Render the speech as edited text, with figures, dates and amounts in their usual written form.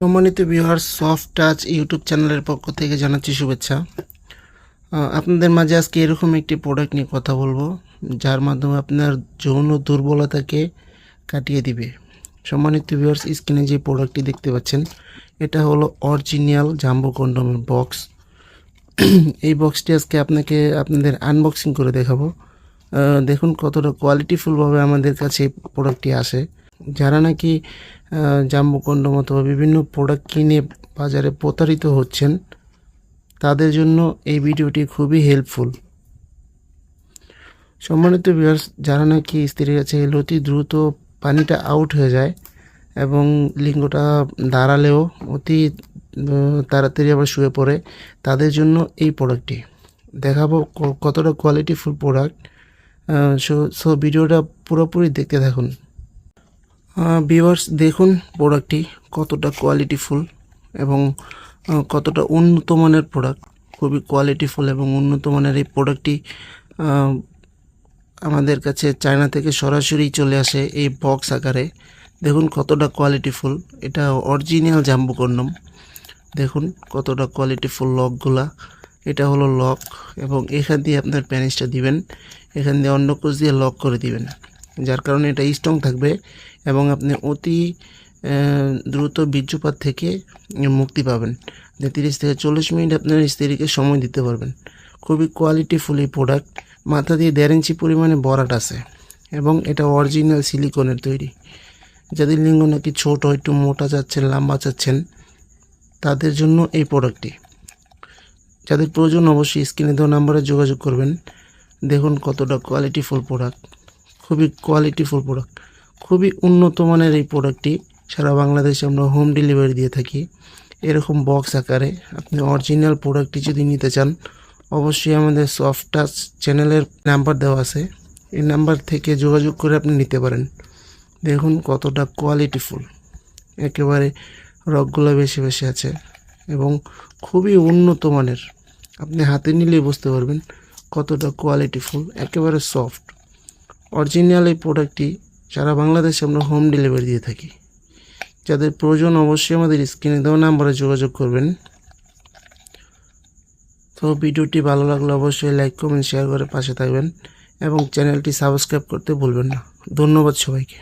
সম্মানিত viewers, soft touch YouTube চ্যানেলের পক্ষ থেকে জানাচ্ছি শুভেচ্ছা। আপনাদের মাঝে আজকে এরকম একটি প্রোডাক্ট নিয়ে কথা বলবো, যার মাধ্যমে আপনার যৌন দুর্বলতাকে কাটিয়ে দিবে। সম্মানিত ভিউয়ার্স, স্ক্রিনে যে প্রোডাক্টটি দেখতে পাচ্ছেন, এটা হলো অরিজিনাল জাম্বো কন্ডোমের বক্স। এই বক্সটি আজকে আপনাদের আনবক্সিং করে দেখাবো। দেখুন কতটা কোয়ালিটিফুলভাবে আমাদের কাছে এই প্রোডাক্টটি আসে। যারা নাকি জাম্বো কন্ডোম অথবা বিভিন্ন প্রোডাক্ট কিনে বাজারে প্রতারিত হচ্ছেন, তাদের জন্য এই ভিডিওটি খুবই হেল্পফুল। সম্মানিত ভিউয়ার্স, যারা নাকি স্ত্রীর কাছে অতি দ্রুত পানিটা আউট হয়ে যায় এবং লিঙ্গটা দাঁড়ালেও অতি তাড়াতাড়ি আবার শুয়ে পড়ে, তাদের জন্য এই প্রোডাক্টটি দেখাবো কতটা কোয়ালিটিফুল প্রোডাক্ট। সো ভিডিওটা পুরোপুরি দেখতে থাকুন। ভিউয়ার্স, দেখুন প্রোডাক্টটি কতটা কোয়ালিটিফুল এবং কতটা উন্নত মানের প্রোডাক্ট। খুবই কোয়ালিটিফুল এবং উন্নত মানের এই প্রোডাক্টটি আমাদের কাছে চায়না থেকে সরাসরি চলে আসে এই বক্স আকারে। দেখুন কতটা কোয়ালিটিফুল, এটা অরিজিনাল জাম্বো কন্ডোম। দেখুন কতটা কোয়ালিটিফুল লকগুলা। এটা হলো লক এবং এখান দিয়ে আপনার প্যানিসটা দিবেন, এখান দিয়ে অন্য কোচ দিয়ে লক করে দিবেন, যার কারণে এটা স্ট্রং থাকবে এবং আপনি অতি দ্রুত বীর্যপাত থেকে মুক্তি পাবেন। 30 থেকে 40 মিনিট আপনার স্ত্রীকে সময় দিতে পারবেন। খুবই কোয়ালিটিফুল এই প্রোডাক্ট। মাথা দিয়ে 1.5 ইঞ্চি পরিমাণে বরাট আছে এবং এটা অরিজিনাল সিলিকনের তৈরি। যাদের লিঙ্গ নাকি ছোট, একটু মোটা চাচ্ছেন, লম্বা চাচ্ছেন, তাদের জন্য এই প্রোডাক্টটি। যাদের প্রয়োজন অবশ্যই স্ক্রিনে দেওয়া নাম্বারে যোগাযোগ করবেন। দেখুন কতটা কোয়ালিটিফুল প্রোডাক্ট, খুবই কোয়ালিটিফুল প্রোডাক্ট, খুবই উন্নত মানের এই প্রোডাক্টটি সারা বাংলাদেশে আমরা হোম ডেলিভারি দিয়ে থাকি এরকম বক্স আকারে। আপনি অরিজিনাল প্রোডাক্টটি যদি নিতে চান, অবশ্যই আমাদের সফট টাচ চ্যানেলের নাম্বার দেওয়া আছে, এই নাম্বার থেকে যোগাযোগ করে আপনি নিতে পারেন। দেখুন কতটা কোয়ালিটিফুল, একেবারে রকগুলো বেশি বেশি আছে এবং খুবই উন্নত মানের। আপনি হাতে নিলেই বুঝতে পারবেন কতটা কোয়ালিটিফুল, একেবারে সফট। অরিজিনাল এই প্রোডাক্টটি সারা বাংলাদেশে আমরা হোম ডেলিভারি দিয়ে থাকি। যাদের প্রয়োজন অবশ্যই আমাদের স্ক্রিনে দেওয়া নাম্বারে যোগাযোগ করবেন। তো ভিডিওটি ভালো লাগলে অবশ্যই লাইক, কমেন্ট, শেয়ার করে পাশে থাকবেন এবং চ্যানেলটি সাবস্ক্রাইব করতে ভুলবেন না। ধন্যবাদ সবাইকে।